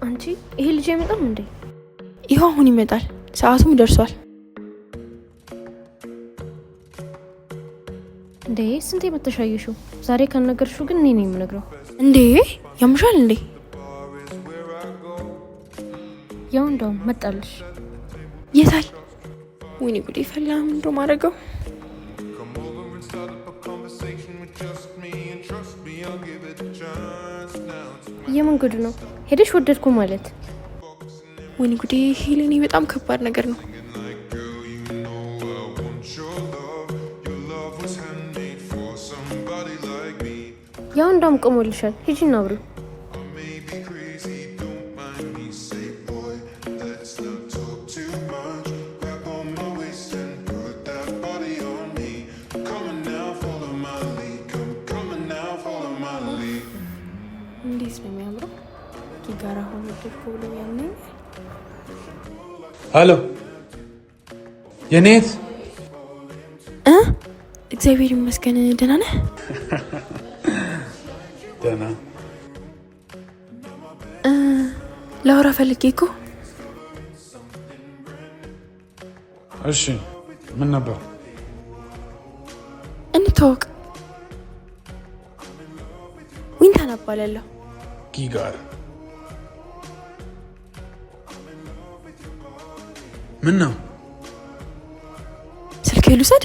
አንቺ ይሄ ልጅ አይመጣም እንዴ? ይኸው አሁን ይመጣል፣ ሰዓቱም ደርሷል። እንዴ ስንቴ መተሻየሽው? ዛሬ ካልነገርሽው ግን እኔ ነኝ የምነግረው። እንዴ ያምሻል እንዴ? ያው እንደውም መጣልሽ። የታል? ወይኔ ጉዴ ፈላ። ምንድነው ማድረገው? የምን ጉድ ነው? ሄደሽ ወደድኩ ማለት? ወይኔ ጉዴ ሄሌኒ፣ በጣም ከባድ ነገር ነው። ያው እንደውም ቆሞልሻል። ሂጂና አብሩ። እንዴት ነው የሚያምረው! ኪጋራ ሆኖ ድርኩ ብሎ ያመኝ። ሄሎ የኔት እግዚአብሔር ይመስገን። ደህና ነህ? ደህና። ላውራ ፈልጌ እኮ። እሺ ምን ነበር? እንተዋወቅ። ዊንታን እባላለሁ። ኪጋራ ምን ነው? ስልክ ልውሰድ?